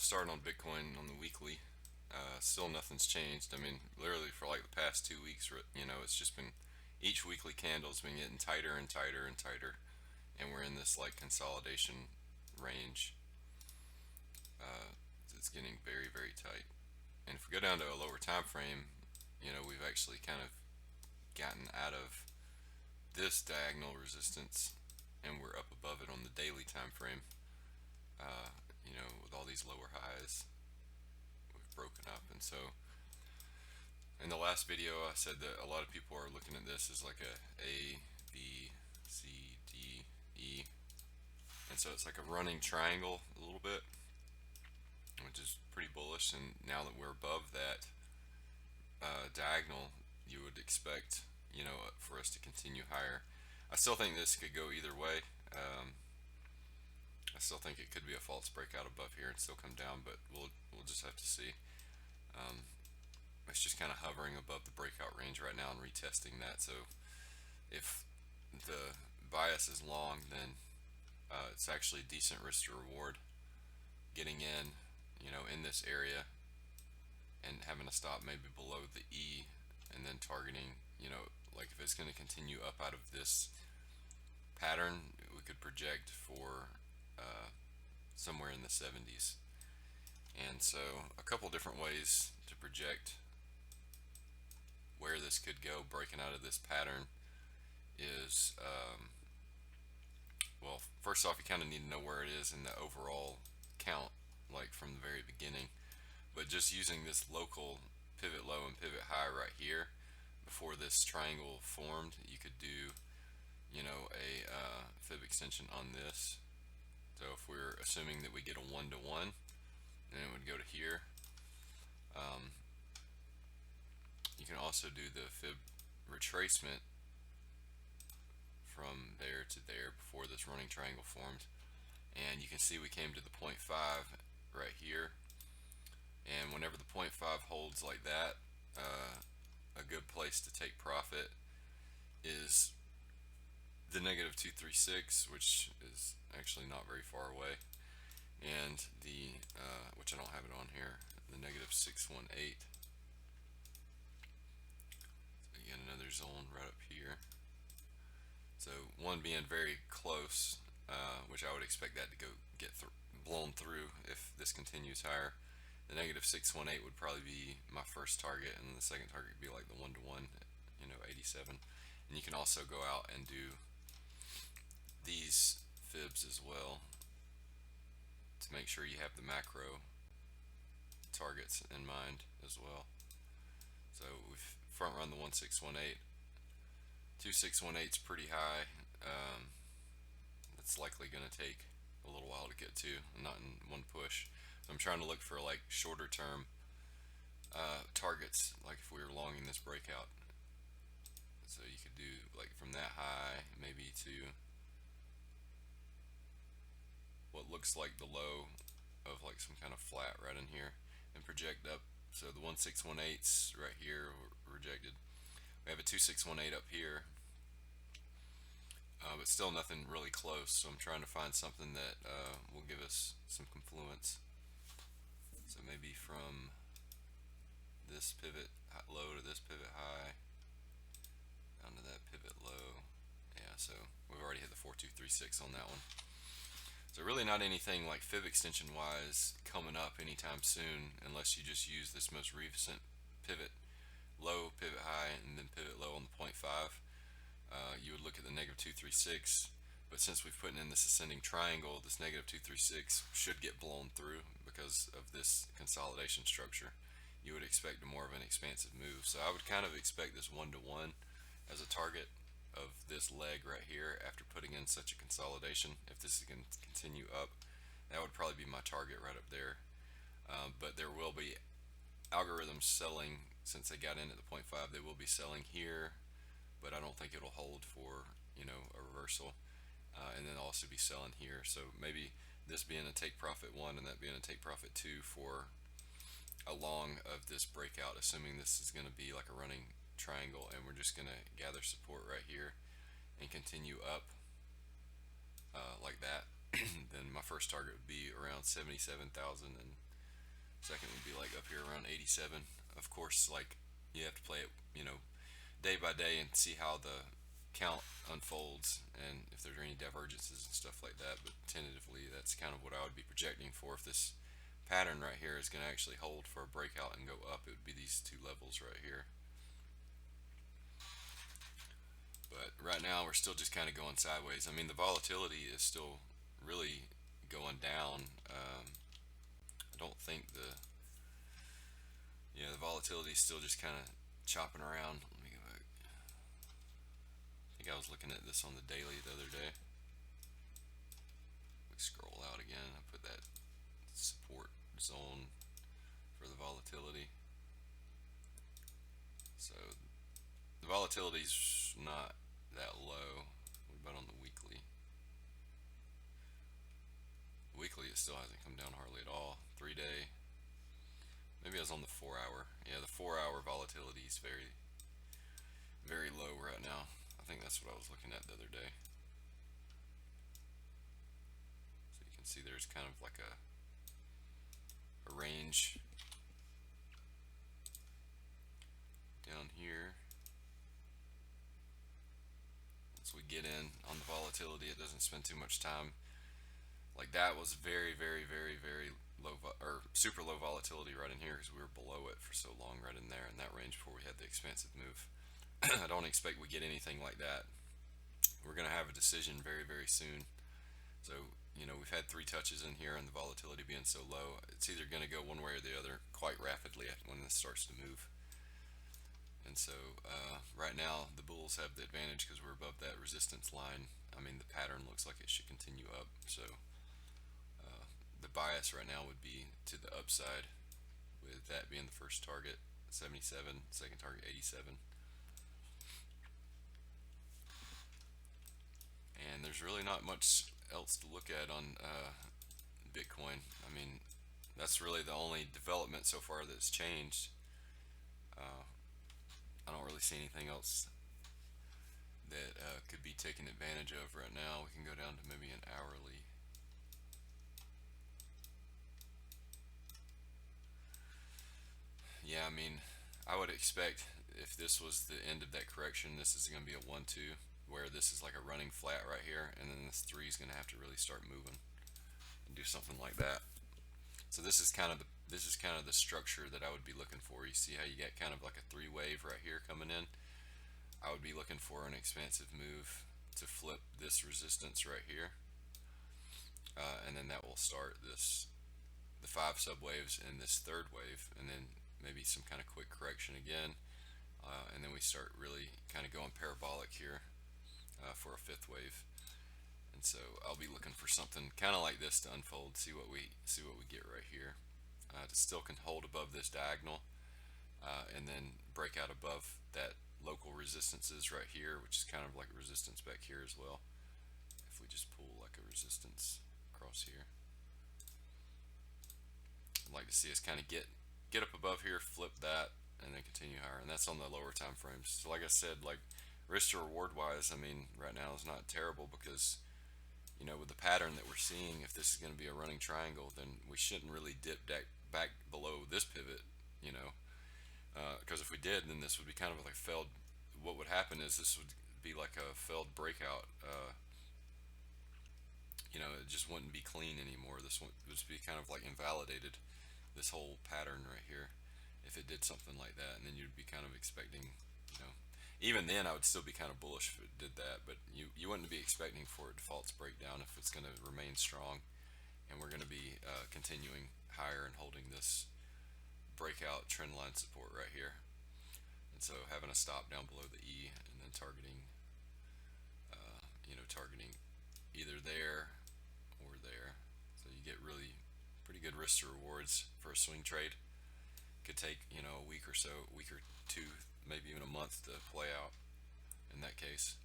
started on Bitcoin on the weekly. Still nothing's changed. I mean, literally for like the past 2 weeks, it's just been each weekly candle's been getting tighter and tighter and tighter, and we're in this like consolidation range. Uh, it's getting very, very tight. And if we go down to a lower time frame, we've actually kind of gotten out of this diagonal resistance, and we're up above it on the daily time frame. Uh, with all these lower highs, we've broken up, and so in the last video, I said that a lot of people are looking at this as like A, B, C, D, E, and so it's like a running triangle a little bit, which is pretty bullish. And now that we're above that diagonal, you would expect, for us to continue higher. I still think this could go either way. I still think it could be a false breakout above here and still come down, but we'll just have to see. Um, it's just kind of hovering above the breakout range right now and retesting that. So if the bias is long, then it's actually decent risk to reward getting in this area and having a stop maybe below the E, and then targeting, like if it's going to continue up out of this pattern, we could project for somewhere in the 70s. And so a couple different ways to project where this could go breaking out of this pattern is, well, first off, you kind of need to know where it is in the overall count, like from the very beginning. But just using this local pivot low and pivot high right here before this triangle formed, you could do, a fib extension on this. So if we're assuming that we get a 1-to-1, then it would go to here. You can also do the fib retracement from there to there before this running triangle formed, and you can see we came to the 0.5 right here. And whenever the 0.5 holds like that, a good place to take profit is the negative 236, which is actually not very far away, and the which I don't have it on here, the negative 618. So again, another zone right up here. So one being very close, which I would expect that to get blown through if this continues higher. The negative 618 would probably be my first target, and the second target would be like the 1-to-1, 87. And you can also go out and do these fibs as well to make sure you have the macro targets in mind as well. So we've front run the 1618. 2618 is pretty high. It's likely going to take a little while to get to, not in one push. So I'm trying to look for like shorter term targets, like if we were longing this breakout. So you could do like from that high maybe to what looks like the low of like some kind of flat right in here, and project up. So the 1618's right here rejected. We have a 2618 up here, but still nothing really close. So I'm trying to find something that will give us some confluence. So maybe from this pivot low to this pivot high, down to that pivot low. Yeah, so we've already hit the 4236 on that one. So really not anything like fib extension wise coming up anytime soon, unless you just use this most recent pivot low, pivot high, and then pivot low on the 0.5. You would look at the negative 236, but since we've put in this ascending triangle, this negative 236 should get blown through because of this consolidation structure. You would expect more of an expansive move. So I would kind of expect this 1-to-1 as a target of this leg right here after putting in such a consolidation. If this is going to continue up, that would probably be my target right up there. But there will be algorithms selling, since they got in at the 0.5, they will be selling here, but I don't think it'll hold for a reversal, and then also be selling here. So maybe this being a take profit 1 and that being a take profit 2 for a long of this breakout, assuming this is going to be like a running triangle and we're just going to gather support right here and continue up like that. Then my first target would be around 77,000 and Second would be like up here around 87. Of course, like you have to play it, day by day and see how the count unfolds and if there's any divergences and stuff like that. But tentatively, that's kind of what I would be projecting for. If this pattern right here is going to actually hold for a breakout and go up, it would be these two levels right here. But right now, we're still just kind of going sideways. I mean, the volatility is still really going down. I don't think the volatility is still just kind of chopping around. Let me go back. I think I was looking at this on the daily the other day. We scroll out again. I put that support zone for the volatility. So the volatility's not that low. What about on the weekly? Weekly, it still hasn't come down hardly at all. 3-day. Maybe I was on the 4-hour. Yeah, the 4-hour volatility is very, very low right now. I think that's what I was looking at the other day. So you can see there's kind of like a range down here. Once we get in on the volatility, it doesn't spend too much time. Like that was very, very, very, very low or super low volatility right in here because we were below it for so long right in there in that range before we had the expansive move. I don't expect we get anything like that. We're going to have a decision very, very soon. So, we've had 3 touches in here and the volatility being so low, it's either going to go one way or the other quite rapidly when this starts to move. And so, right now, the bulls have the advantage because we're above that resistance line. I mean, the pattern looks like it should continue up. So, the bias right now would be to the upside, with that being the first target 77, second target 87. And there's really not much else to look at on Bitcoin. I mean, that's really the only development so far that's changed. I don't really see anything else that could be taken advantage of right now. We can go down to maybe an hourly. Yeah, I mean, I would expect if this was the end of that correction, this is going to be a 1-2, where this is like a running flat right here, and then this 3 is going to have to really start moving and do something like that. So this is kind of the structure that I would be looking for. You see how you get kind of like a 3 wave right here coming in. I would be looking for an expansive move to flip this resistance right here, and then that will start the 5 subwaves and this 3rd wave, and then maybe some kind of quick correction again, and then we start really kind of going parabolic here for a 5th wave. And so I'll be looking for something kind of like this to unfold. See what we get right here. It still can hold above this diagonal, and then break out above that local resistances right here, which is kind of like a resistance back here as well. If we just pull like a resistance across here, I'd like to see us kind of get up above here, flip that, and then continue higher. And that's on the lower time frames. So like I said, like risk to reward wise, I mean, right now is not terrible because with the pattern that we're seeing, if this is going to be a running triangle, then we shouldn't really dip back below this pivot, because if we did, then this would be kind of like a failed. What would happen is this would be like a failed breakout. It just wouldn't be clean anymore. This would just be kind of like invalidated, this whole pattern right here, if it did something like that, and then you'd be kind of expecting, even then I would still be kind of bullish if it did that, but you wouldn't be expecting for it to false breakdown if it's going to remain strong, and we're going to be continuing higher and holding this breakout trend line support right here. And so having a stop down below the E and then targeting targeting either there or there, so you get really pretty good risk to rewards for a swing trade. Could take a week or so, a week or 2, maybe even a month to play out in that case.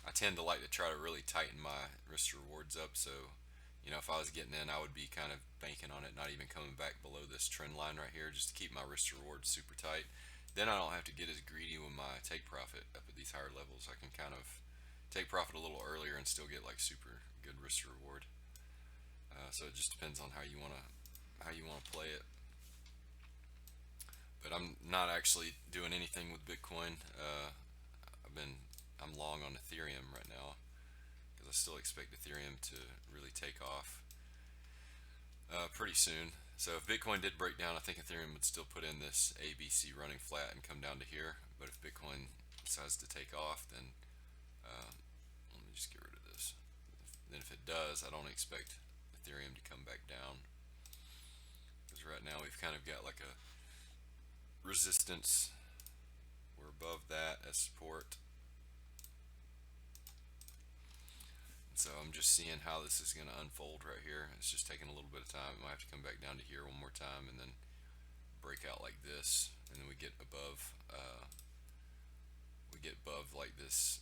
I tend to like to try to really tighten my risk to rewards up, so if I was getting in, I would be kind of banking on it not even coming back below this trend line right here, just to keep my risk to reward super tight. Then I don't have to get as greedy with my take profit up at these higher levels. I can kind of take profit a little earlier and still get like super good risk to reward. So it just depends on how you want to how you want to play it. But I'm not actually doing anything with Bitcoin. I'm long on Ethereum right now because I still expect Ethereum to really take off pretty soon. So if Bitcoin did break down, I think Ethereum would still put in this ABC running flat and come down to here. But if Bitcoin decides to take off, then let me just get rid of this. Then if it does, I don't expect Ethereum to come back down because right now we've kind of got like a resistance. We're above that as support. So I'm just seeing how this is going to unfold right here. It's just taking a little bit of time. It might have to come back down to here one more time and then break out like this, and then we get above like this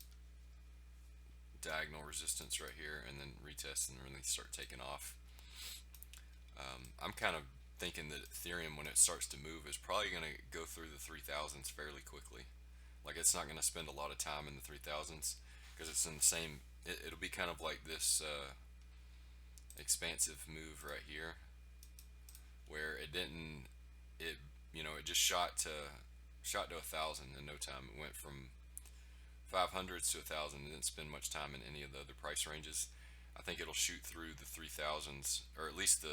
diagonal resistance right here, and then retest and really start taking off. I'm kind of thinking that Ethereum, when it starts to move, is probably going to go through the 3000s fairly quickly. Like it's not going to spend a lot of time in the 3000s because it's in the same. It'll be kind of like this expansive move right here, where it didn't. It just shot to 1,000 in no time. It went from 500s to 1,000. It didn't spend much time in any of the other price ranges. I think it'll shoot through the 3,000s, or at least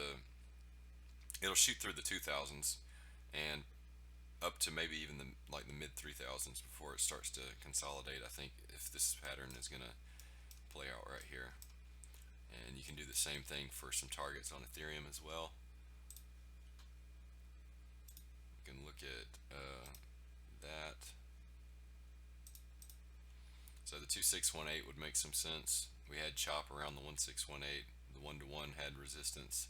it'll shoot through the 2,000s and up to maybe even the mid 3,000s before it starts to consolidate. I think if this pattern is gonna play out right here, and you can do the same thing for some targets on Ethereum as well. We can look at that. So the 2618 would make some sense. We had chop around the 1618. The 1-to-1 had resistance.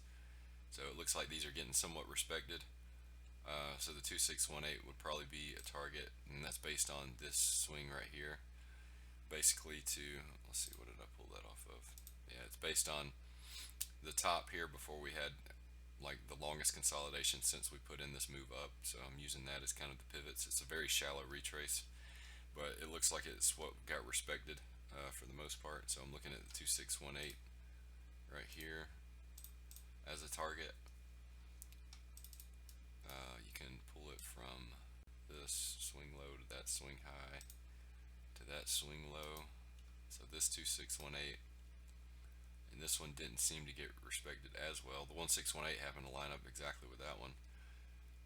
So it looks like these are getting somewhat respected. So the 2618 would probably be a target, and that's based on this swing right here. Basically let's see, what did I pull that off of? Yeah, it's based on the top here before we had like the longest consolidation since we put in this move up. So I'm using that as kind of the pivots. It's a very shallow retrace, but it looks like it's what got respected for the most part. So I'm looking at the 2618 right here as a target. You can pull it from this swing low to that swing high to that swing low. So this 2618 and this one didn't seem to get respected as well. The 1618 happened to line up exactly with that one,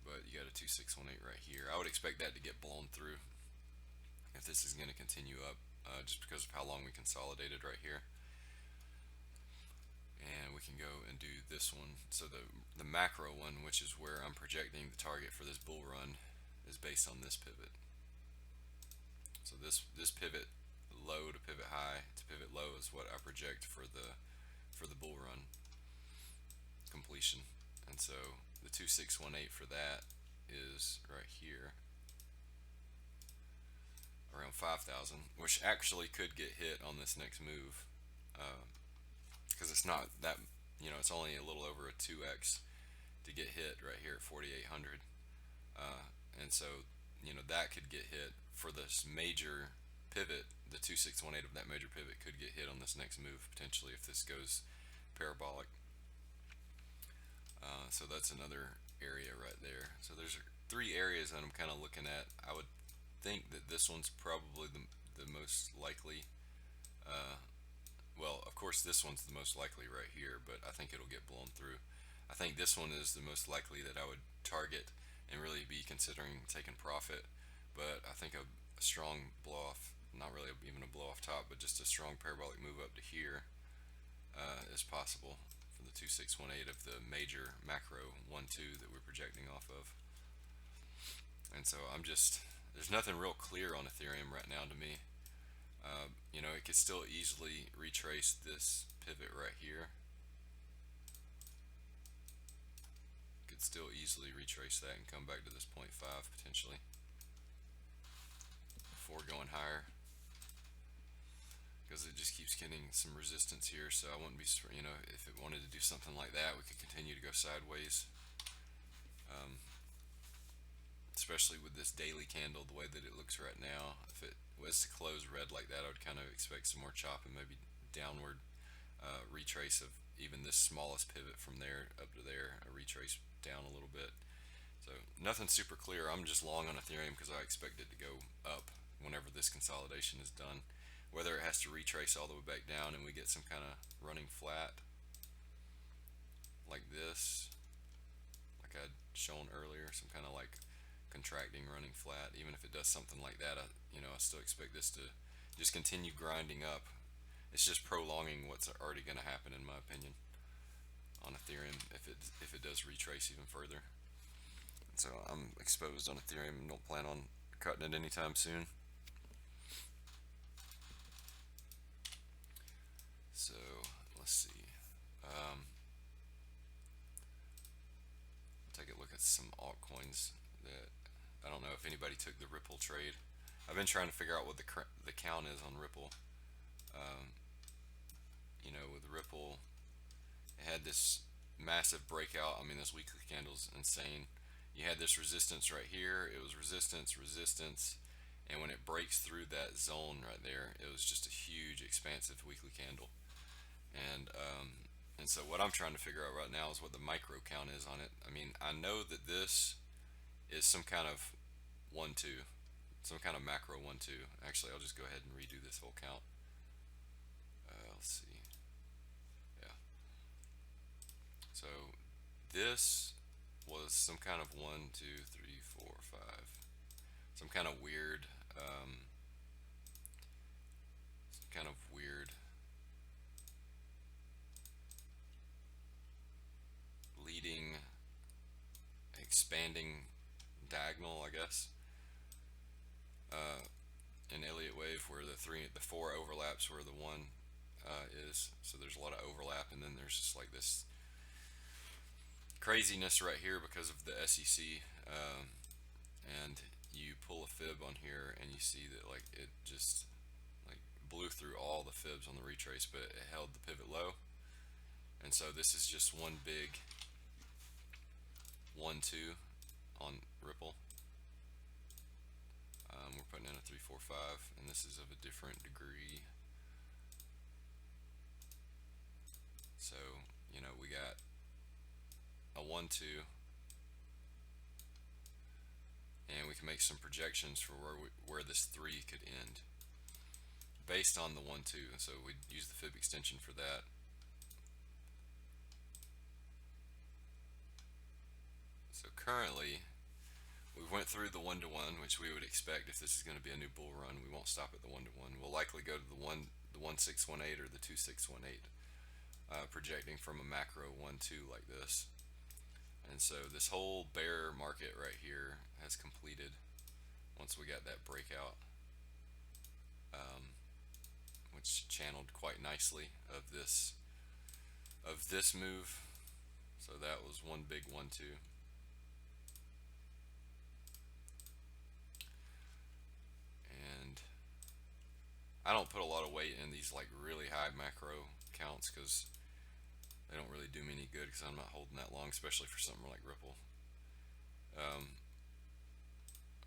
but you got a 2618 right here. I would expect that to get blown through if this is going to continue up, just because of how long we consolidated right here. And we can go and do this one. So the macro one, which is where I'm projecting the target for this bull run, is based on this pivot. So this pivot low to pivot high to pivot low is what I project for the bull run completion. And so the 2618 for that is right here around 5,000, which actually could get hit on this next move, because it's not that, it's only a little over a 2x to get hit right here at 4,800, and so that could get hit for this major pivot. The 2618 of that major pivot could get hit on this next move potentially if this goes parabolic. So that's another area right there. So there's 3 areas that I'm kind of looking at. I would think that this one's probably the most likely. Well, of course this one's the most likely right here, but I think it'll get blown through. I think this one is the most likely that I would target and really be considering taking profit. But I think a strong blow off, not really even a blow off top, but just a strong parabolic move up to here is possible for the 2618 of the major macro 1-2 that we're projecting off of. And so there's nothing real clear on Ethereum right now to me. It could still easily retrace this pivot right here. Could still easily retrace that and come back to this 0.5 potentially before going higher, because it just keeps getting some resistance here. So I wouldn't be, if it wanted to do something like that, we could continue to go sideways. Especially with this daily candle, the way that it looks right now. If it was to close red like that, I would kind of expect some more chop and maybe downward retrace of even this smallest pivot from there up to there, a retrace down a little bit. So nothing super clear. I'm just long on Ethereum because I expect it to go up whenever this consolidation is done. Whether it has to retrace all the way back down and we get some kind of running flat like this, like I'd shown earlier, some kind of like contracting running flat. Even if it does something like that, I still expect this to just continue grinding up. It's just prolonging what's already going to happen, in my opinion, on Ethereum if it does retrace even further. So I'm exposed on Ethereum and don't plan on cutting it anytime soon. So let's see. Take a look at some altcoins that I don't know if anybody took the Ripple trade. I've been trying to figure out what the count is on Ripple. Um, with Ripple, it had this massive breakout. I mean, this weekly candle's insane. You had this resistance right here. It was resistance, resistance, and when it breaks through that zone right there, it was just a huge, expansive weekly candle. And and so what I'm trying to figure out right now is what the micro count is on it. I mean, I know that this is some kind of 1-2, some kind of macro 1-2. Actually, I'll just go ahead and redo this whole count. Let's see. Yeah. So this was some kind of 1, 2, 3, 4, 5. Some kind of weird, some kind of weird leading, expanding diagonal, I guess. In Elliott wave, where the four overlaps where the one is. So there's a lot of overlap, and then there's just like this craziness right here because of the SEC. And you pull a fib on here, and you see that like it just like blew through all the fibs on the retrace, but it held the pivot low. And so this is just one big 1-2 on Ripple. We're putting in a 3-4-5, and this is of a different degree. So we got a 1-2, and we can make some projections for where this 3 could end based on the 1-2. So we'd use the fib extension for that. So currently, we went through the 1-to-1, which we would expect if this is going to be a new bull run. We won't stop at the 1-to-1. We'll likely go to the 1-6-1-8 or the 2-6-1-8, projecting from a macro 1-2 like this. And so this whole bear market right here has completed once we got that breakout, which channeled quite nicely of this move. So that was one big 1-2. And I don't put a lot of weight in these like really high macro counts because they don't really do me any good because I'm not holding that long, especially for something like Ripple. I'm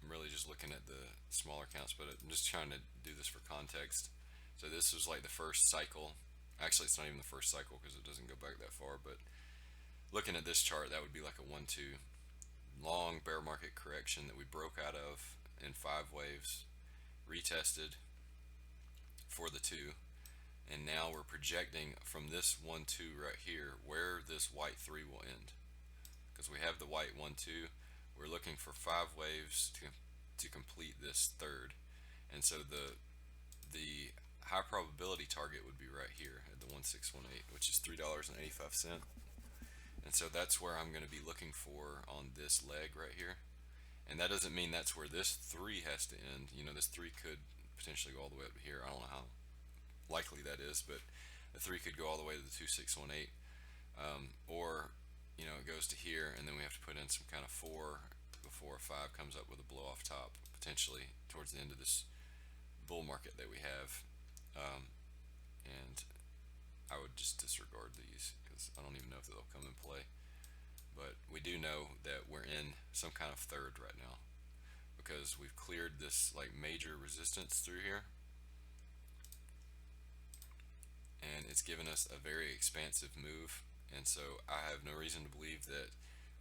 really just looking at the smaller counts, but I'm just trying to do this for context. So this was like the first cycle. Actually, it's not even the first cycle because it doesn't go back that far, but looking at this chart, that would be like a 1-2 long bear market correction that we broke out of in 5 waves, retested for the 2, and now we're projecting from this 1-2 right here where this white 3 will end. Because we have the white 1-2, we're looking for 5 waves to complete this third. And so the high probability target would be right here at the 1-6-1-8, which is $3.85. And so that's where I'm going to be looking for on this leg right here. And that doesn't mean that's where this 3 has to end. This 3 could potentially go all the way up to here. I don't know how likely that is, but the 3 could go all the way to the 2-6-1-8, or it goes to here, and then we have to put in some kind of 4 before a 5 comes up with a blow off top potentially towards the end of this bull market that we have. And I would just disregard these because I don't even know if they'll come in play. But we do know that we're in some kind of third right now because we've cleared this like major resistance through here. and it's given us a very expansive move. And so I have no reason to believe that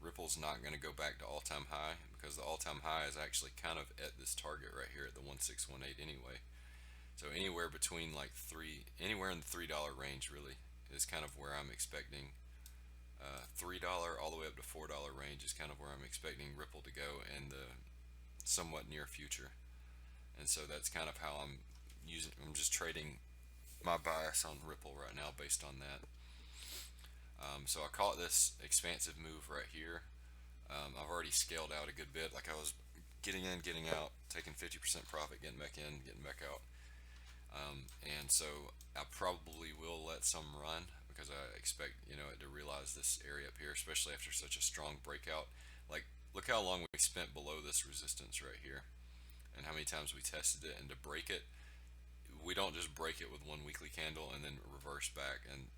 Ripple's not going to go back to all-time high, because the all-time high is actually kind of at this target right here at the 1618 anyway. So anywhere between like anywhere in the $3 range really is kind of where I'm expecting. $3 all the way up to $4 range is kind of where I'm expecting Ripple to go in the somewhat near future. And so that's kind of how I'm just trading my bias on Ripple right now based on that. So I call it this expansive move right here. I've already scaled out a good bit. Like I was getting in, getting out, taking 50% profit, getting back in, getting back out. And so I probably will let some run because I expect it to realize this area up here, especially after such a strong breakout. Like look how long we spent below this resistance right here, and how many times we tested it. And to break it, we don't just break it with one weekly candle and then reverse back, and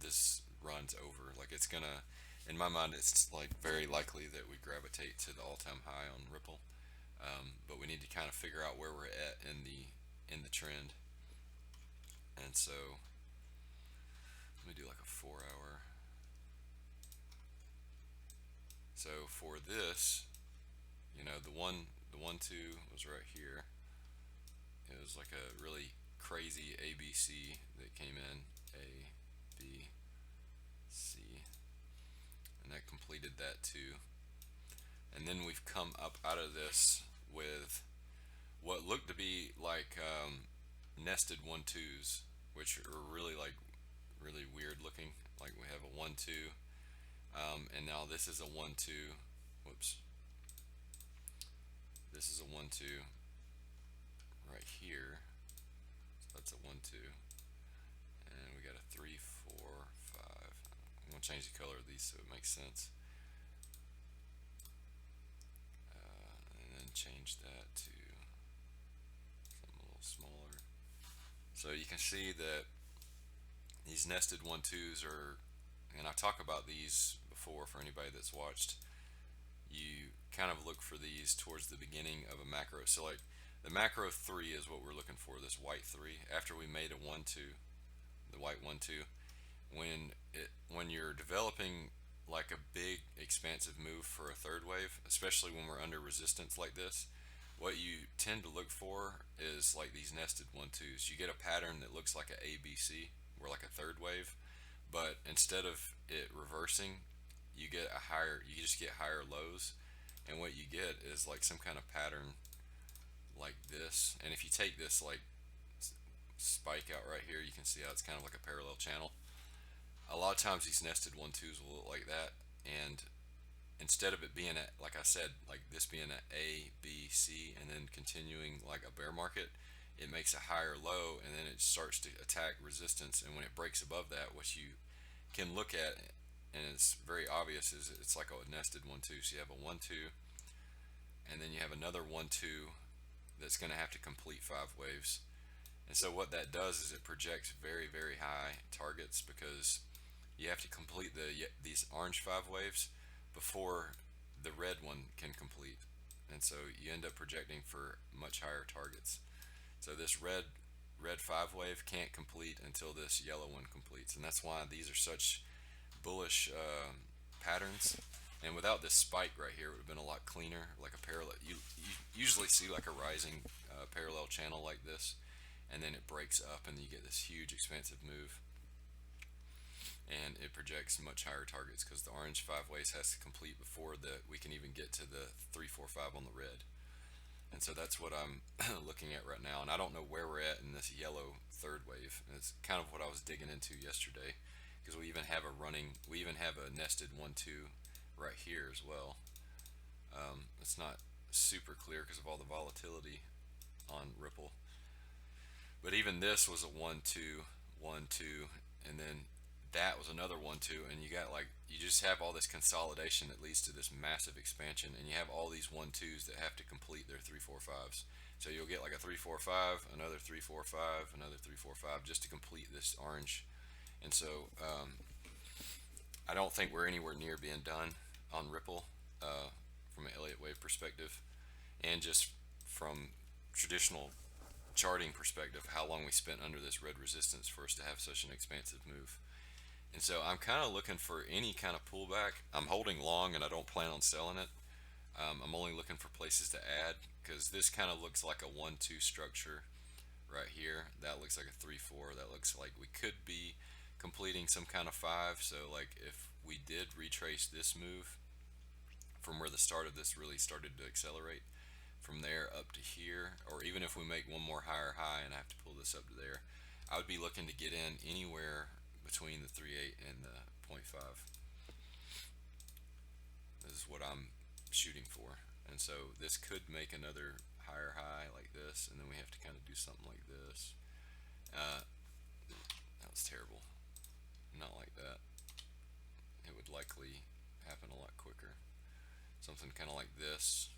this runs over. Like it's gonna, in my mind, it's like very likely that we gravitate to the all-time high on Ripple. But we need to kind of figure out where we're at in the trend. And so let me do like a 4 hour. So for this, the one two was right here. It was like a really crazy ABC that came in, A, B, C, and that completed that too. And then we've come up out of this with what looked to be like nested one twos, which are really really weird looking. Like we have a 1 2, and now this is a 1 2. Whoops. This is a 1 2 right here. So that's a 1 2, and we got a 3 4 5. I'm gonna change the color of these so it makes sense, and then change that to something a little smaller. So you can see that these nested 1 2s are, and I talk about these before for anybody that's watched. You kind of look for these towards the beginning of a macro. So like the macro 3 is what we're looking for, this white 3 after we made a 1 2, the white 1 2. When you're developing like a big expansive move for a third wave, especially when we're under resistance like this, what you tend to look for is like these nested 1 2s. You get a pattern that looks like a ABC, or like a third wave, but instead of it reversing, you just get higher lows, and what you get is like some kind of pattern like this. And if you take this like spike out right here, you can see how it's kind of like a parallel channel. A lot of times these nested 1 2s will look like that, and instead of it being like I said, like this being an A, B, C, and then continuing like a bear market, it makes a higher low, and then it starts to attack resistance. And when it breaks above that, what you can look at, and it's very obvious, is it's like a nested 1 2. So you have a 1 2, and then you have another 1 2 that's going to have to complete 5 waves. And so what that does is it projects very very high targets, because you have to complete these orange 5 waves before the red one can complete. And so you end up projecting for much higher targets. So this red 5 wave can't complete until this yellow one completes, and that's why these are such bullish patterns. And without this spike right here, it would have been a lot cleaner, like a parallel. You usually see like a rising parallel channel like this, and then it breaks up, and you get this huge expansive move, and it projects much higher targets because the orange 5 waves has to complete before we can even get to the 3 4 5 on the red. And so that's what I'm looking at right now, and I don't know where we're at in this yellow third wave. And it's kind of what I was digging into yesterday, because we even have a nested 1 2 right here as well. It's not super clear because of all the volatility on Ripple, but even this was a 1 2 1 2, and then that was another 1 2, and you just have all this consolidation that leads to this massive expansion, and you have all these 1 2s that have to complete their 3 4 5s. So you'll get like a 3 4 5, another 3 4 5, another 3 4 5, just to complete this orange. And so I don't think we're anywhere near being done on Ripple from an Elliott wave perspective, and just from traditional charting perspective, how long we spent under this red resistance for us to have such an expansive move. And so I'm kind of looking for any kind of pullback. I'm holding long and I don't plan on selling it. I'm only looking for places to add because this kind of looks like a 1-2 structure right here. That looks like a 3-4. That looks like we could be completing some kind of 5. So like if we did retrace this move from where the start of this really started to accelerate, from there up to here, or even if we make one more higher high and I have to pull this up to there, I would be looking to get in anywhere between the 3.8 and the 0.5. This is what I'm shooting for. And so this could make another higher high like this, and then we have to kind of do something like this. That was terrible. Not like that. It would likely happen a lot quicker. Something kind of like this,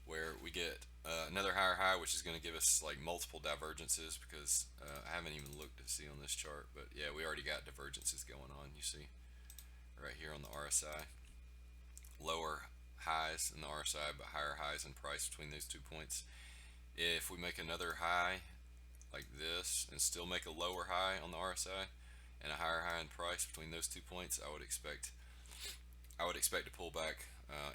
where we get another higher high, which is going to give us like multiple divergences, because I haven't even looked to see on this chart, but yeah, we already got divergences going on. You see right here on the RSI, lower highs in the RSI but higher highs in price between those 2 points. If we make another high like this and still make a lower high on the RSI and a higher high in price between those 2 points, I would expect to pull back,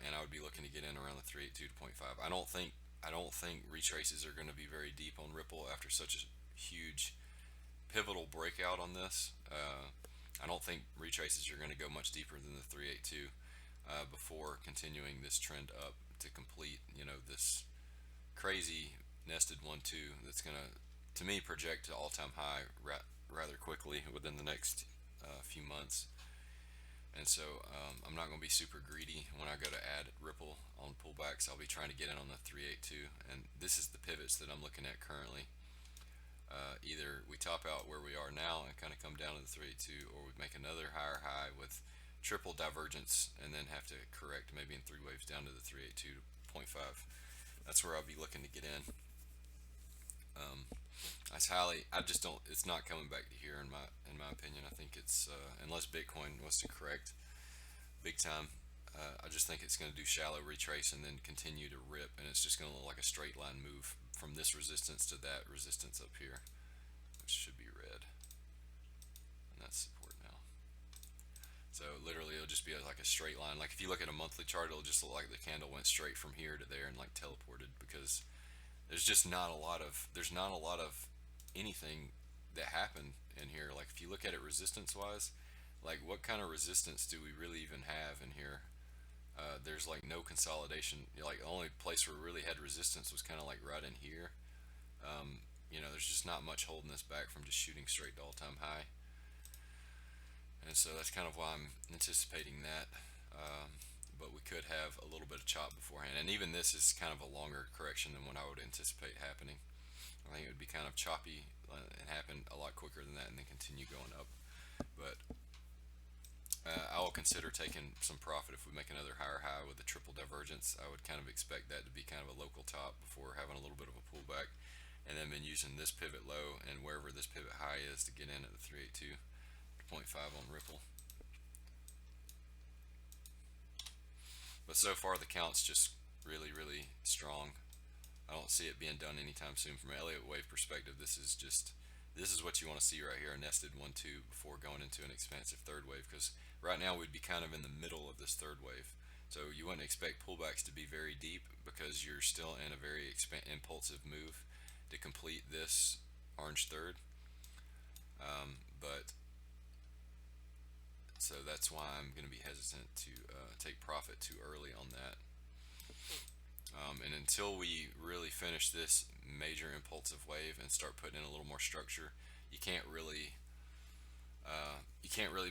and I would be looking to get in around the 382 to 0.5. I don't think retraces are going to be very deep on Ripple after such a huge pivotal breakout on this. I don't think retraces are going to go much deeper than the 382 before continuing this trend up to complete, this crazy nested 1-2 that's going to me, project to all-time high rather quickly within the next few months. And so I'm not going to be super greedy when I go to add Ripple on pullbacks. I'll be trying to get in on the 382, and this is the pivots that I'm looking at currently. Either we top out where we are now and kind of come down to the 382, or we make another higher high with triple divergence and then have to correct maybe in 3 waves down to the 382 to 0.5. That's where I'll be looking to get in. I just don't. It's not coming back to here in my opinion. I think it's unless Bitcoin was to correct big time. I just think it's going to do shallow retrace and then continue to rip, and it's just going to look like a straight line move from this resistance to that resistance up here, which should be red, and that's support now. So literally, it'll just be like a straight line. Like if you look at a monthly chart, it'll just look like the candle went straight from here to there and like teleported, because there's just not a lot of anything that happened in here. Like if you look at it resistance wise, like what kind of resistance do we really even have in here? There's like no consolidation. Like the only place where we really had resistance was kind of like right in here. There's just not much holding this back from just shooting straight to all-time high. And so that's kind of why I'm anticipating that. But we could have a little bit of chop beforehand, and even this is kind of a longer correction than what I would anticipate happening. I think it would be kind of choppy and happen a lot quicker than that and then continue going up. But I will consider taking some profit if we make another higher high with a triple divergence. I would kind of expect that to be kind of a local top before having a little bit of a pullback, and then been using this pivot low and wherever this pivot high is to get in at the 382 to 0.5 on Ripple. But so far the count's just really, really strong. I don't see it being done anytime soon. From an Elliott wave perspective, this is what you want to see right here, a nested 1-2 before going into an expansive third wave, because right now we'd be kind of in the middle of this third wave. So you wouldn't expect pullbacks to be very deep because you're still in a very impulsive move to complete this orange third. But so that's why I'm going to be hesitant to take profit too early on that. And until we really finish this major impulsive wave and start putting in a little more structure, you can't really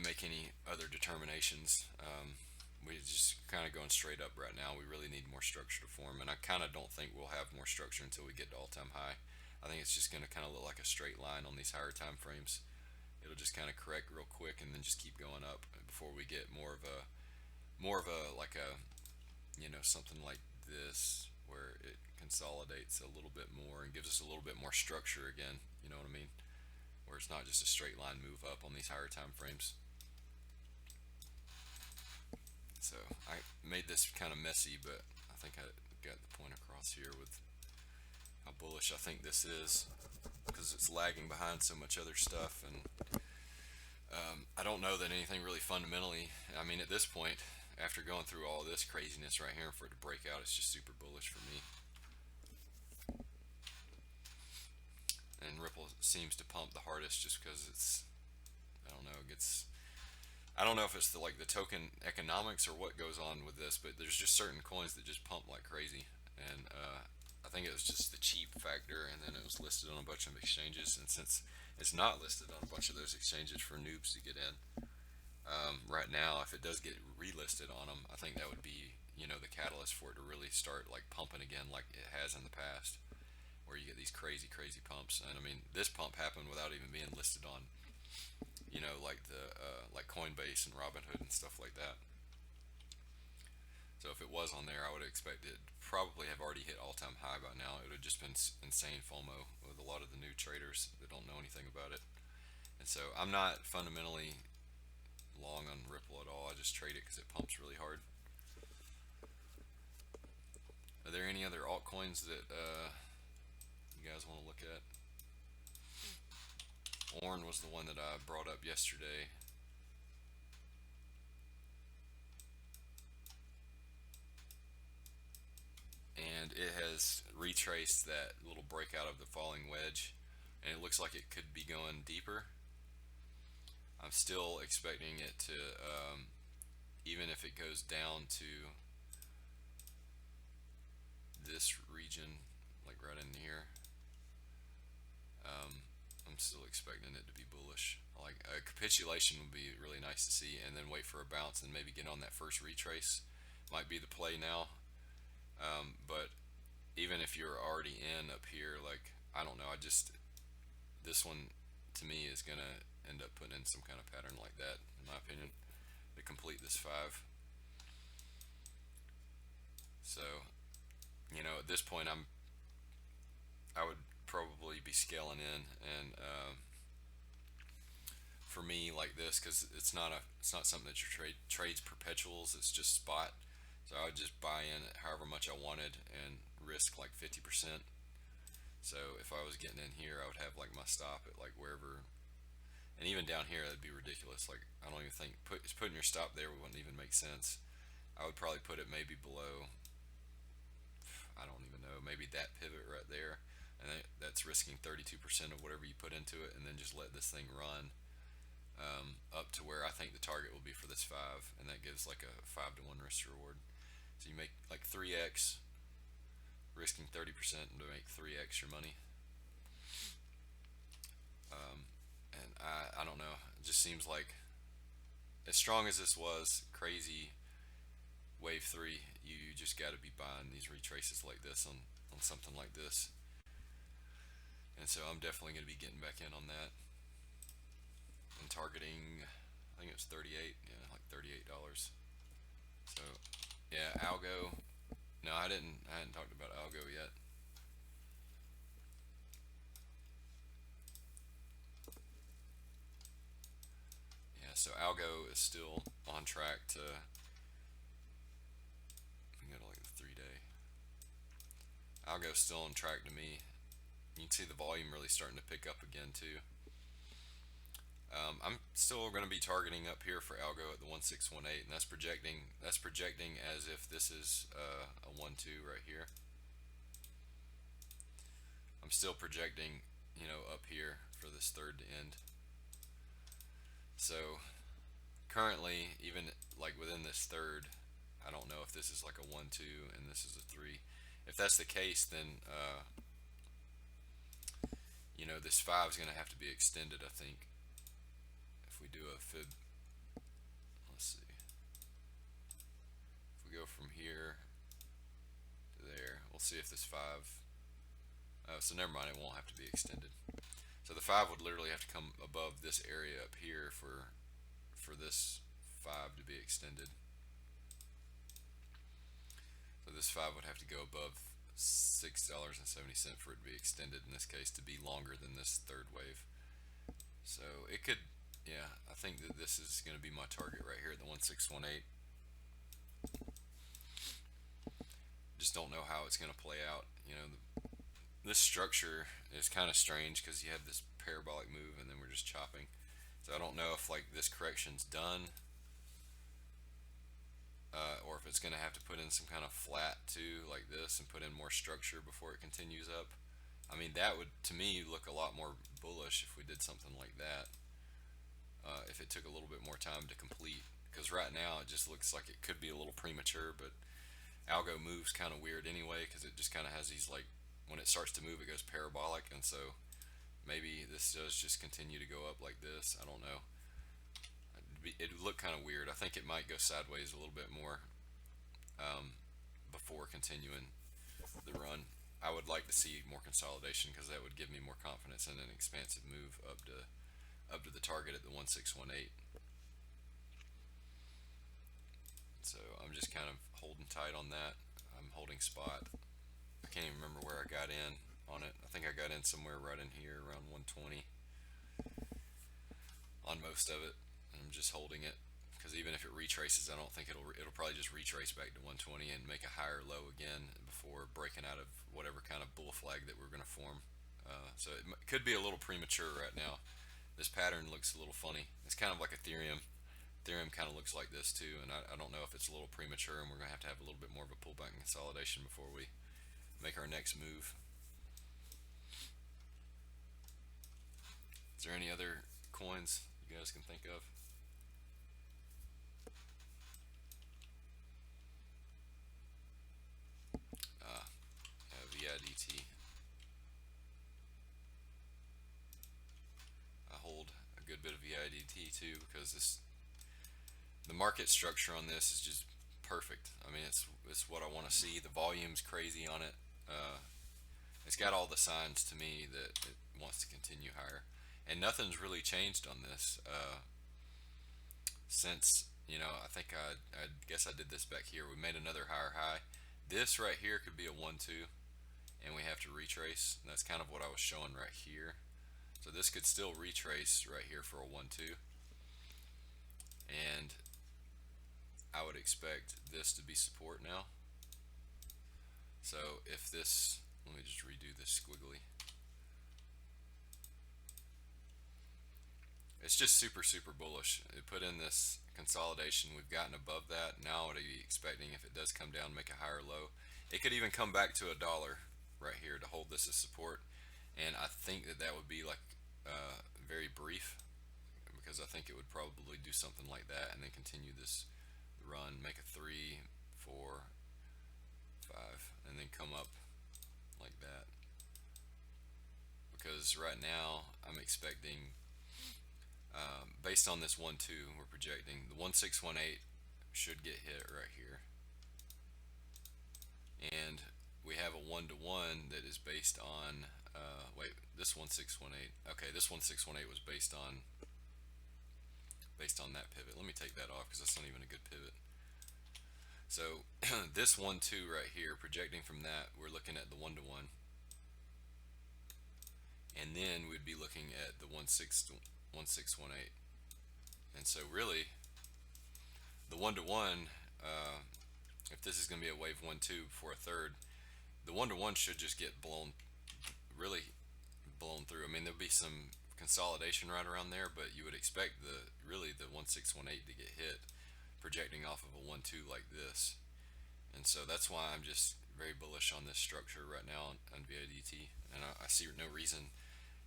make any other determinations. We're just kind of going straight up right now. We really need more structure to form, and I kind of don't think we'll have more structure until we get to all-time high. I think it's just going to kind of look like a straight line on these higher time frames. It'll just kind of correct real quick and then just keep going up before we get more of a like a something like this where it consolidates a little bit more and gives us a little bit more structure again. You know what I mean? Where it's not just a straight line move up on these higher time frames. So I made this kind of messy, but I think I got the point across here with how bullish I think this is, because it's lagging behind so much other stuff. And I don't know that anything really fundamentally, I mean, at this point, after going through all this craziness right here, for it to break out, it's just super bullish for me. And Ripple seems to pump the hardest just because it's, I don't know, it gets, I don't know if it's the token economics or what goes on with this, but there's just certain coins that just pump like crazy. And I think it was just the cheap factor, and then it was listed on a bunch of exchanges. And since it's not listed on a bunch of those exchanges for noobs to get in, right now, if it does get relisted on them, I think that would be, the catalyst for it to really start like pumping again, like it has in the past, where you get these crazy, crazy pumps. And I mean, this pump happened without even being listed on, like the like Coinbase and Robinhood and stuff like that. So if it was on there, I would expect it probably have already hit all-time high by now. It would have just been insane FOMO with a lot of the new traders that don't know anything about it. And so I'm not fundamentally long on Ripple at all. I just trade it because it pumps really hard. Are there any other altcoins that you guys want to look at? Orn was the one that I brought up yesterday. And it has retraced that little breakout of the falling wedge, and it looks like it could be going deeper. I'm still expecting it to, even if it goes down to this region, like right in here, I'm still expecting it to be bullish. Like a capitulation would be really nice to see, and then wait for a bounce and maybe get on that first retrace. Might be the play now. But even if you're already in up here, like, I don't know, this one to me is gonna end up putting in some kind of pattern like that, in my opinion, to complete this 5. So, at this point, I would probably be scaling in, and for me, like this, because it's not something that your trades perpetuals. It's just spot. So I would just buy in at however much I wanted and risk like 50%. So if I was getting in here, I would have like my stop at like wherever. And even down here, that'd be ridiculous. Like, I don't even think putting your stop there wouldn't even make sense. I would probably put it maybe below, I don't even know, maybe that pivot right there. And that's risking 32% of whatever you put into it, and then just let this thing run up to where I think the target will be for this 5. And that gives like a 5-to-1 risk reward. So you make like 3x, risking 30% to make 3x your money. And I don't know. It just seems like, as strong as this was, crazy wave 3, you just got to be buying these retraces like this on something like this. And so I'm definitely going to be getting back in on that and targeting, I think it was 38, yeah, like $38. So yeah, Algo. No, I hadn't talked about Algo yet. Yeah, so Algo is still on track to, we can go to like the 3-day. Algo's still on track to me. You can see the volume really starting to pick up again too. I'm still going to be targeting up here for Algo at the 1618, and that's projecting as if this is a 1-2 right here. I'm still projecting, up here for this third to end. So currently, even like within this third, I don't know if this is like a 1-2 and this is a 3. If that's the case, then this 5 is going to have to be extended, I think. If we do a fib, let's see. If we go from here to there, we'll see if this 5. Oh, so never mind, it won't have to be extended. So the 5 would literally have to come above this area up here for this 5 to be extended. So this 5 would have to go above $6.70 for it to be extended, in this case, to be longer than this third wave. So it could, yeah, I think that this is going to be my target right here at the 1618. Just don't know how it's going to play out. this structure is kind of strange because you have this parabolic move and then we're just chopping. So I don't know if like this correction's done, or if it's going to have to put in some kind of flat too, like this, and put in more structure before it continues up. I mean, that would to me look a lot more bullish if we did something like that. If it took a little bit more time to complete, because right now it just looks like it could be a little premature, but algo moves kind of weird anyway because it just kind of has these like when it starts to move it goes parabolic, and so maybe this does just continue to go up like this. I don't know. It would look kind of weird. I think it might go sideways a little bit more before continuing the run. I would like to see more consolidation because that would give me more confidence in an expansive move up to the target at the 1618. So I'm just kind of holding tight on that. I'm holding spot. I can't even remember where I got in on it. I think I got in somewhere right in here around 120 on most of it. And I'm just holding it because even if it retraces, I don't think it'll probably just retrace back to 120 and make a higher low again before breaking out of whatever kind of bull flag that we're going to form. So it could be a little premature right now. This pattern looks a little funny. It's kind of like Ethereum. Ethereum kind of looks like this too, and I don't know if it's a little premature, and we're going to have a little bit more of a pullback and consolidation before we make our next move. Is there any other coins you guys can think of? VIDT. I hold a good bit of VIDT too because the market structure on this is just perfect. I mean, it's what I want to see. The volume's crazy on it. Uh, it's got all the signs to me that it wants to continue higher, and nothing's really changed on this since I think I guess I did this back here. We made another higher high. This right here could be a 1-2, and we have to retrace. And that's kind of what I was showing right here. So this could still retrace right here for a 1-2, and I would expect this to be support now. So if this, let me just redo this squiggly. It's just super bullish. It put in this consolidation. We've gotten above that. Now what are you expecting if it does come down, make a higher low? It could even come back to $1 right here to hold this as support. And I think that would be like very brief because I think it would probably do something like that and then continue this run, make a 3, 4, 5, and then come up like that. Because right now I'm expecting, based on this 1-2, we're projecting the 1618 should get hit right here, and we have a 1-to-1 that is based on wait, this 1618, okay, this 1618 was based on that pivot. Let me take that off because that's not even a good pivot. So this 1-2 right here, projecting from that, we're looking at the 1-to-1, and then we'd be looking at the 1618. And so really the 1-to-1, if this is going to be a wave 1-2 for a third, the 1-to-1 should just get really blown through. I mean, there'll be some consolidation right around there, but you would expect the 1618 to get hit, projecting off of a 1-2 like this. And so that's why I'm just very bullish on this structure right now on VIDT, and I see no reason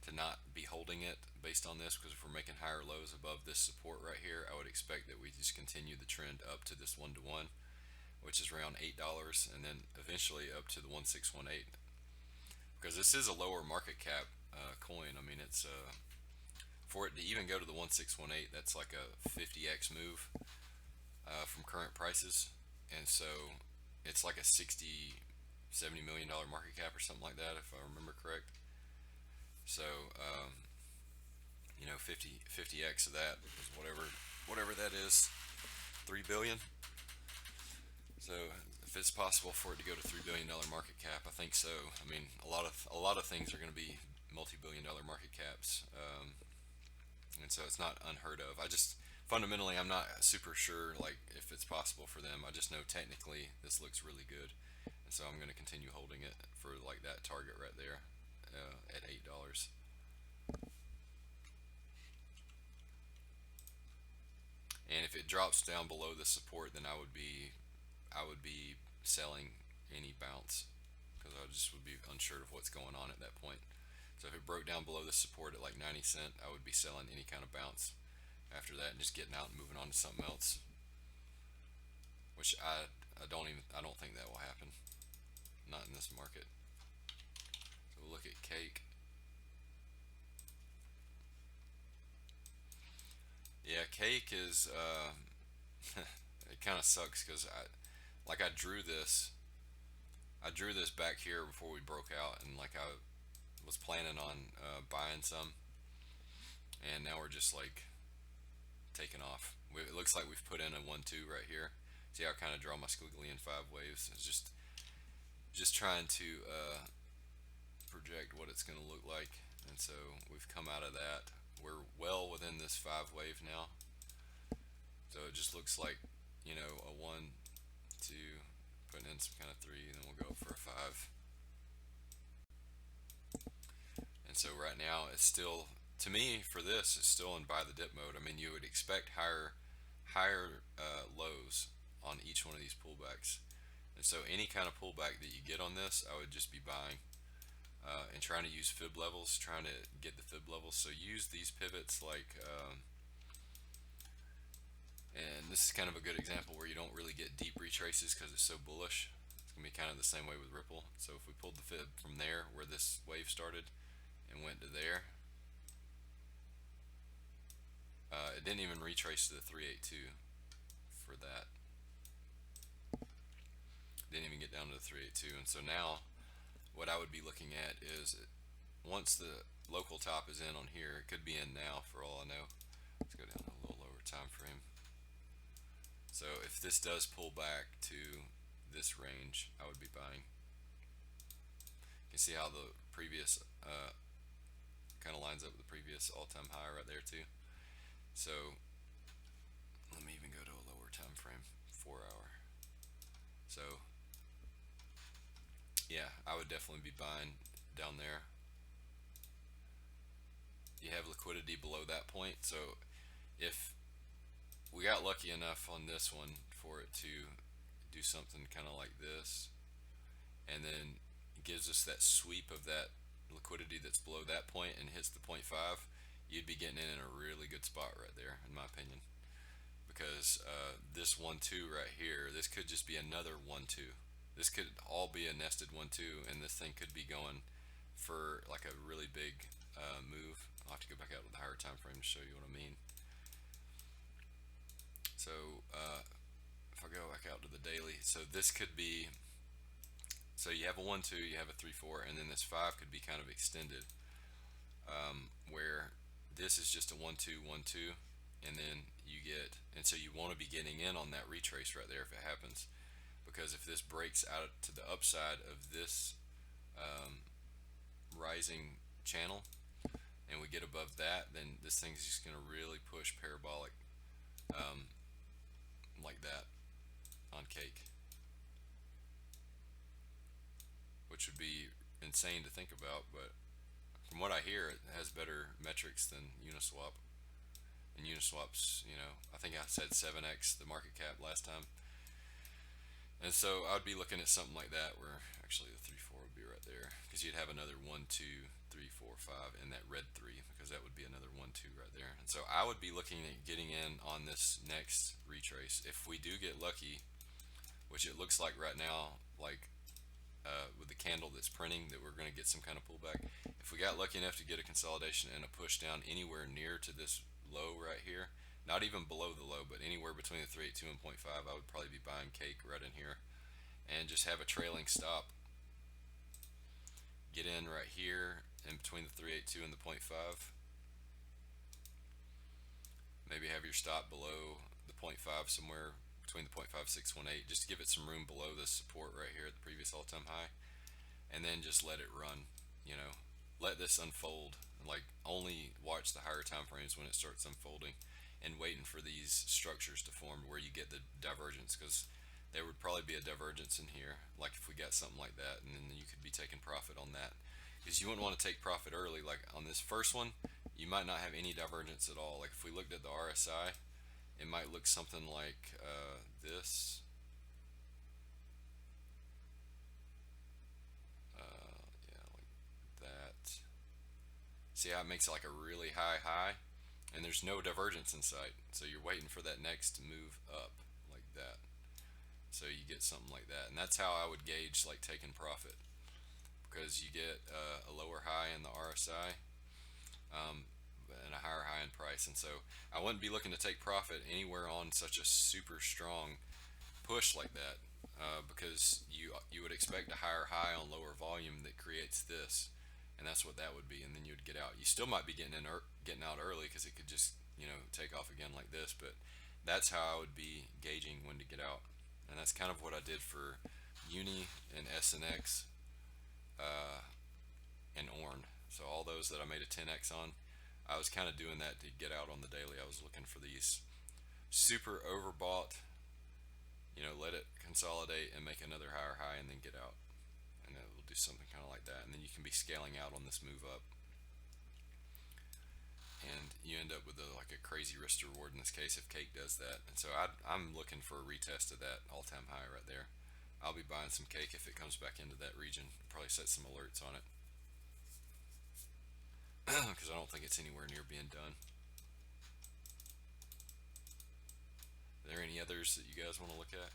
to not be holding it based on this, because if we're making higher lows above this support right here, I would expect that we just continue the trend up to this 1-to-1, which is around $8, and then eventually up to the 1618, because this is a lower market cap coin. I mean, it's for it to even go to the 1618, that's like a 50x move from current prices, and so it's like a 60-70 million dollar market cap or something like that, if I remember correct. So 50x of that is whatever that is, 3 billion. So if it's possible for it to go to $3 billion market cap, I think so. I mean, a lot of things are going to be multi-billion dollar market caps, and so it's not unheard of. I just fundamentally, I'm not super sure like if it's possible for them. I just know technically this looks really good, And so I'm going to continue holding it for like that target right there at $8. And if it drops down below the support, then I would be selling any bounce because I just would be unsure of what's going on at that point. So if it broke down below the support at like 90 cent, I would be selling any kind of bounce after that and just getting out and moving on to something else. Which I don't think that will happen. Not in this market. So we'll look at cake. Yeah, cake is it kind of sucks because I drew this back here before we broke out, and like I was planning on buying some, and now we're just like taking off. It looks like we've put in a 1-2 right here. See how I kind of draw my squiggly in 5 waves? It's just trying to project what it's going to look like, and so we've come out of that. We're well within this 5 wave now, so it just looks like a 1-2, putting in some kind of 3, and then we'll go for a 5. And so right now it's still, to me, for this, it's still in buy the dip mode. I mean, you would expect higher lows on each one of these pullbacks. And so any kind of pullback that you get on this, I would just be buying and trying to use fib levels, trying to get the fib levels. So use these pivots like, and this is kind of a good example where you don't really get deep retraces because it's so bullish. It's going to be kind of the same way with Ripple. So if we pulled the fib from there where this wave started and went to there, it didn't even retrace to the 382 for that. Didn't even get down to the 382. And so now what I would be looking at is once the local top is in on here, it could be in now for all I know. Let's go down to a little lower time frame. So if this does pull back to this range, I would be buying. You can see how the previous kind of lines up with the previous all-time high right there too. So let me even go to a lower time frame, 4 hour. So yeah, I would definitely be buying down there. You have liquidity below that point, so if we got lucky enough on this one for it to do something kind of like this, and then it gives us that sweep of that liquidity that's below that point and hits the 0.5, you'd be getting in a really good spot right there, in my opinion. Because this 1-2 right here, this could just be another 1-2. This could all be a nested 1-2, and this thing could be going for like a really big move. I'll have to go back out to the higher time frame to show you what I mean. So if I go back out to the daily, so this could be, so you have a 1-2, you have a 3-4, and then this 5 could be kind of extended, where this is just a 1-2, 1-2, and then you get, and so you want to be getting in on that retrace right there if it happens, because if this breaks out to the upside of this rising channel and we get above that, then this thing's just going to really push parabolic like that on cake, which would be insane to think about, but from what I hear, it has better metrics than Uniswap. And Uniswap's, I think I said 7x the market cap last time. And so I'd be looking at something like that, where actually the 3-4 would be right there, because you'd have another 1-2, 3-4, 5, and that red 3, because that would be another 1-2 right there. And so I would be looking at getting in on this next retrace. If we do get lucky, which it looks like right now, like with the candle that's printing, that we're going to get some kind of pullback. If we got lucky enough to get a consolidation and a push down anywhere near to this low right here, not even below the low, but anywhere between the 382 and 0.5, I would probably be buying cake right in here and just have a trailing stop. Get in right here in between the 382 and the 0.5. Maybe have your stop below the 0.5, somewhere between the 0.5618, just to give it some room below this support right here at the previous all-time high, and then just let it run. Let this unfold, like only watch the higher time frames when it starts unfolding, and waiting for these structures to form where you get the divergence, because there would probably be a divergence in here, like if we got something like that, and then you could be taking profit on that. Because you wouldn't want to take profit early. Like on this first one, you might not have any divergence at all. Like if we looked at the RSI, it might look something like this. Yeah, like that. See how it makes it like a really high high? And there's no divergence in sight. So you're waiting for that next move up like that. So you get something like that. And that's how I would gauge like taking profit, because you get a lower high in the RSI, um, and a higher high in price. And so I wouldn't be looking to take profit anywhere on such a super strong push like that, because you would expect a higher high on lower volume that creates this, and that's what that would be. And then you would get out. You still might be getting out early because it could just take off again like this. But that's how I would be gauging when to get out, and that's kind of what I did for Uni and SNX, uh, and ORN. So all those that I made a 10x on, I was kind of doing that to get out on the daily. I was looking for these super overbought, let it consolidate and make another higher high and then get out. And it will do something kind of like that. And then you can be scaling out on this move up. And you end up with like a crazy risk to reward in this case if Cake does that. And so I'm looking for a retest of that all-time high right there. I'll be buying some Cake if it comes back into that region. Probably set some alerts on it because I don't think it's anywhere near being done. Are there any others that you guys want to look at?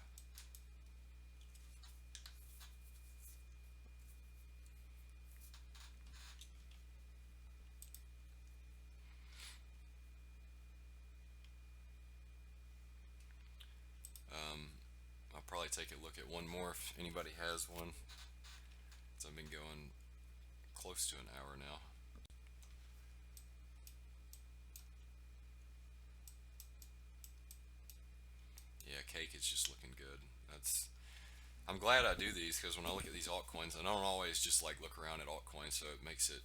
I'll probably take a look at one more if anybody has one. So I've been going close to an hour now. Yeah, Cake is just looking good. I'm glad I do these because when I look at these altcoins, I don't always just like look around at altcoins, so it makes it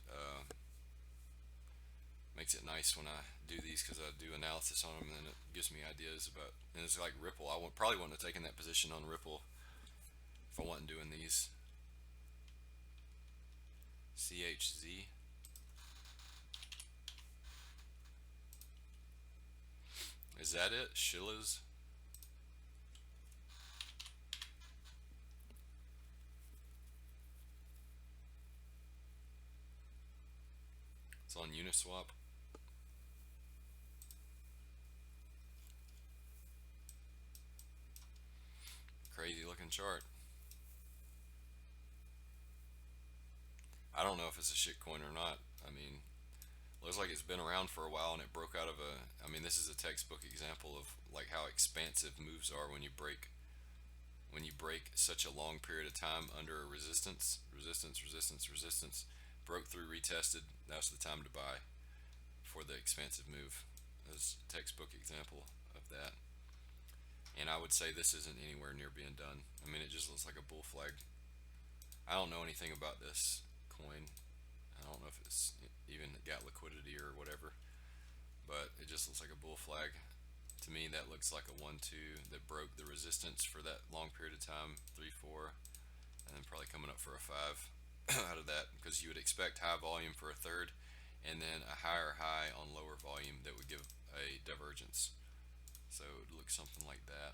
nice when I do these because I do analysis on them, and then it gives me ideas about. And it's like Ripple. Probably wouldn't have taken that position on Ripple if I wasn't doing these. CHZ. Is that it? Shillas? It's on Uniswap. Crazy looking chart. I don't know if it's a shitcoin or not. I mean, looks like it's been around for a while and it broke out of a. I mean, this is a textbook example of like how expansive moves are when you break such a long period of time under a resistance, resistance, resistance, resistance, broke through, retested. That's the time to buy for the expansive move. That's a textbook example of that. And I would say this isn't anywhere near being done. I mean, it just looks like a bull flag. I don't know anything about this coin. I don't know if it's even got liquidity or whatever, but it just looks like a bull flag. To me, that looks like a 1-2 that broke the resistance for that long period of time, 3-4, and then probably coming up for a 5 out of that, because you would expect high volume for a third and then a higher high on lower volume that would give a divergence. So it would look something like that,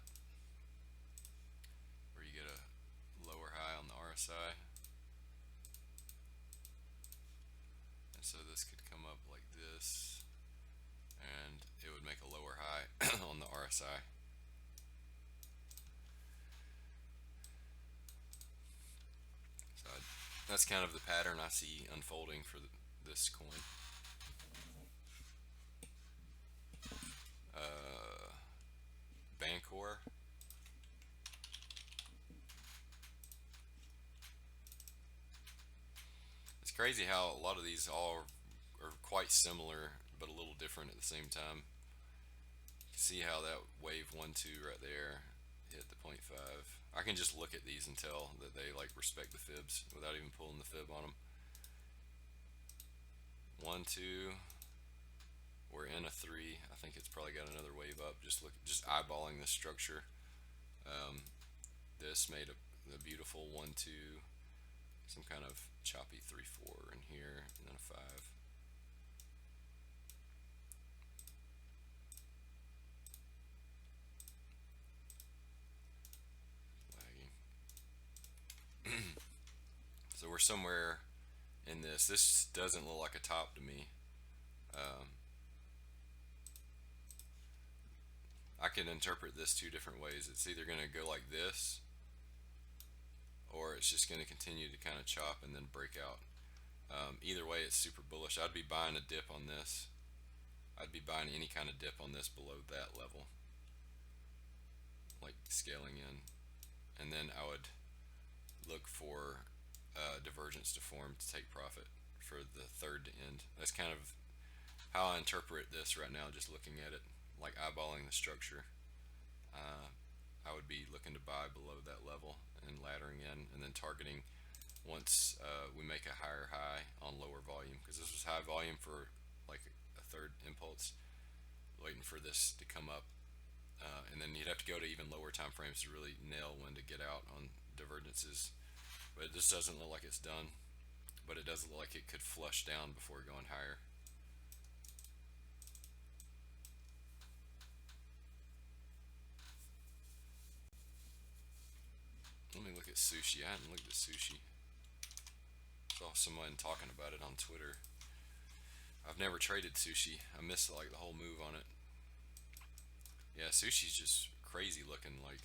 where you get a lower high on the RSI. And so this could come up like this, and it would make a lower high on the RSI. So that's kind of the pattern I see unfolding for this coin. Bancor. It's crazy how a lot of these all are quite similar but a little different at the same time. You can see how that wave 1-2 right there hit the 0.5. I can just look at these and tell that they like respect the fibs without even pulling the fib on them. 1-2, we're in a 3. I think it's probably got another wave up. Just eyeballing this structure. this made a beautiful 1-2, some kind of choppy 3-4 in here, and then a 5. Lagging. So we're somewhere in this. This doesn't look like a top to me. I can interpret this two different ways. It's either going to go like this, or it's just going to continue to kind of chop and then break out. Either way, it's super bullish. I'd be buying a dip on this. I'd be buying any kind of dip on this below that level, like scaling in, and then I would look for divergence to form to take profit for the third to end. That's kind of how I interpret this right now, just looking at it, like eyeballing the structure. I would be looking to buy below that level and laddering in, and then targeting once we make a higher high on lower volume, because this was high volume for like a third impulse, waiting for this to come up, and then you'd have to go to even lower time frames to really nail when to get out on divergences. But this doesn't look like it's done, but it does look like it could flush down before going higher. Let me look at sushi. I hadn't looked at sushi. Saw someone talking about it on Twitter. I've never traded sushi. I missed like the whole move on it. Yeah, sushi's just crazy looking, like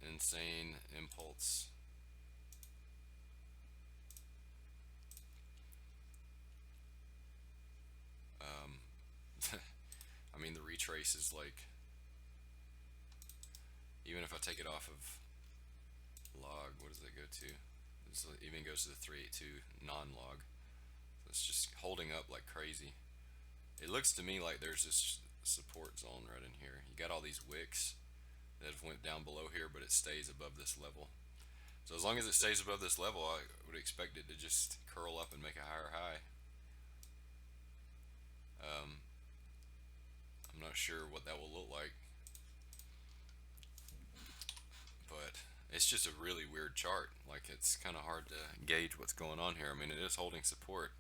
insane impulse. Um, I mean, the retrace is like, even if I take it off of log, what does it go to? It even goes to the 382 non-log. So it's just holding up like crazy. It looks to me like there's this support zone right in here. You got all these wicks that have went down below here, but it stays above this level. So as long as it stays above this level, I would expect it to just curl up and make a higher high. I'm not sure what that will look like, but it's just a really weird chart. Like, it's kind of hard to gauge what's going on here. I mean, it is holding support.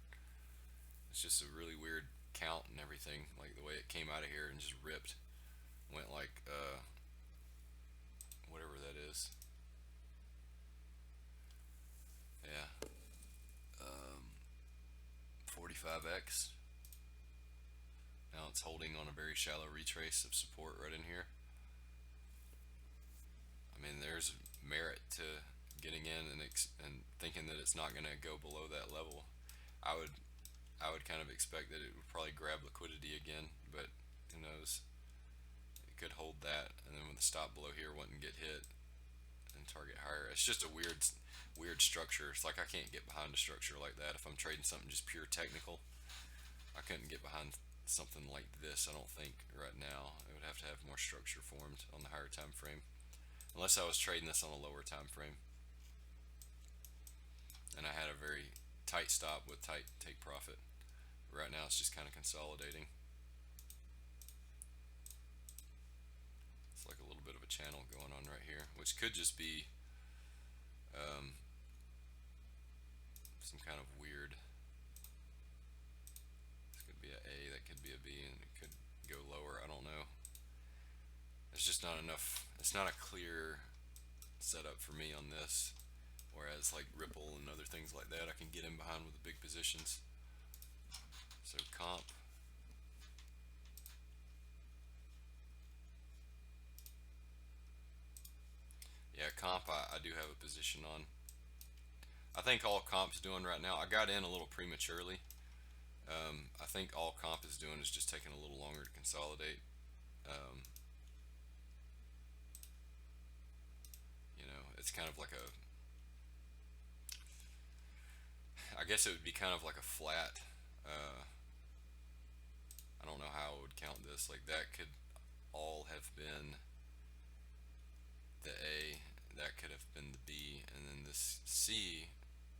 It's just a really weird count and everything. Like the way it came out of here and just ripped, went like whatever that is. Yeah, 45x. Now it's holding on a very shallow retrace of support right in here. I mean, there's merit to getting in and thinking that it's not going to go below that level. I would I would kind of expect that it would probably grab liquidity again, but who knows? It could hold that, and then when the stop below here wouldn't get hit and target higher. It's just a weird structure. It's like I can't get behind a structure like that. If I'm trading something just pure technical, I couldn't get behind something like this. I don't think right now. It would have to have more structure formed on the higher time frame, unless I was trading this on a lower time frame and I had a very tight stop with tight take profit. Right now it's just kind of consolidating. It's like a little bit of a channel going on right here, which could just be some kind of weird. This could be a A, that could be a B, and it could go lower. I don't know. It's just not enough. It's not a clear setup for me on this. Whereas like Ripple and other things like that, I can get in behind with the big positions. So comp. Yeah, comp I do have a position on. I think all comp's doing right now, I got in a little prematurely. I think all comp is doing is just taking a little longer to consolidate. Um, it's kind of like I guess it would be kind of like a flat. Uh, I don't know how I would count this. Like that could all have been the A, that could have been the B, and then this C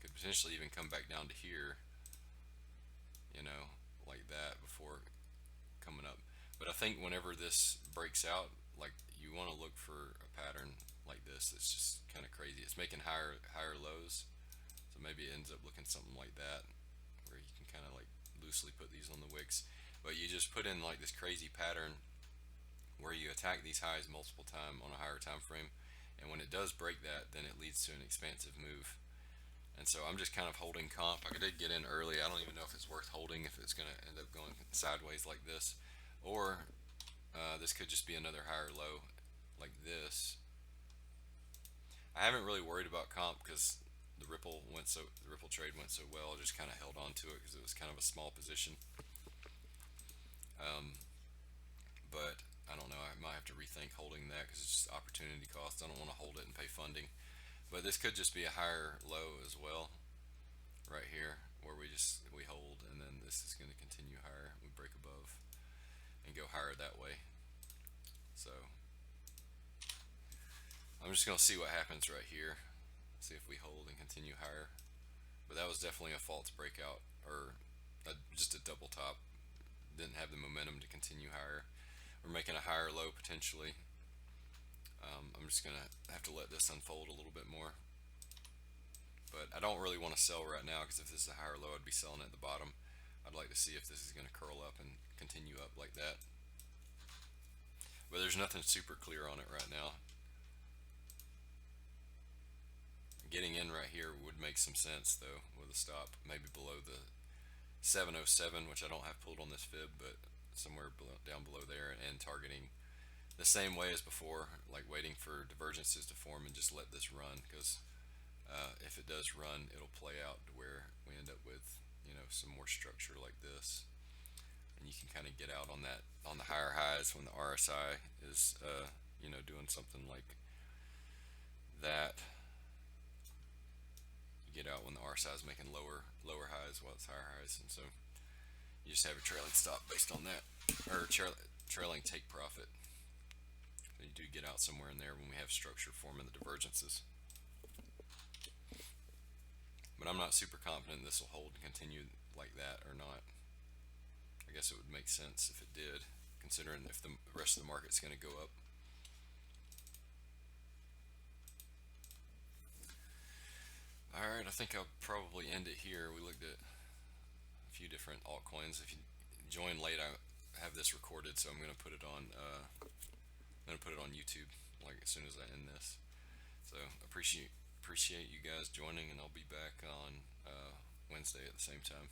could potentially even come back down to here, like that before coming up. But I think whenever this breaks out like you want to look for a pattern like this that's just kind of crazy. It's making higher lows, so maybe it ends up looking something like that, where you can kind of like loosely put these on the wicks, but you just put in like this crazy pattern where you attack these highs multiple times on a higher time frame, and when it does break that, then it leads to an expansive move. And so I'm just kind of holding comp. I did get in early. I don't even know if it's worth holding if it's going to end up going sideways like this, or this could just be another higher low like this. I haven't really worried about comp because the Ripple trade went so well. I just kind of held on to it because it was kind of a small position. Um, but I don't know. I might have to rethink holding that because it's just opportunity cost. I don't want to hold it and pay funding. But this could just be a higher low as well, right here, where we hold, and then this is going to continue higher. We break above and go higher that way. So I'm just going to see what happens right here. See if we hold and continue higher. But that was definitely a false breakout, or just a double top. Didn't have the momentum to continue higher. We're making a higher low potentially. I'm just gonna have to let this unfold a little bit more. But I don't really want to sell right now because if this is a higher low, I'd be selling at the bottom. I'd like to see if this is going to curl up and continue up like that. But there's nothing super clear on it right now. Getting in right here would make some sense though, with a stop maybe below the 707, which I don't have pulled on this fib, but somewhere down below there, and targeting the same way as before, like waiting for divergences to form and just let this run, because if it does run, it'll play out to where we end up with, you know, some more structure like this, and you can kind of get out on that on the higher highs when the RSI is you know, doing something like that. You get out when the RSI is making lower highs while it's higher highs, and so you just have a trailing stop based on that, or trailing take profit. So you do get out somewhere in there when we have structure forming the divergences. But I'm not super confident this will hold and continue like that or not. I guess it would make sense if it did, considering if the rest of the market's going to go up. Alright, I think I'll probably end it here. We looked at a few different altcoins. If you join late, I have this recorded, so I'm going to put it on YouTube like as soon as I end this. So appreciate you guys joining, and I'll be back on Wednesday at the same time.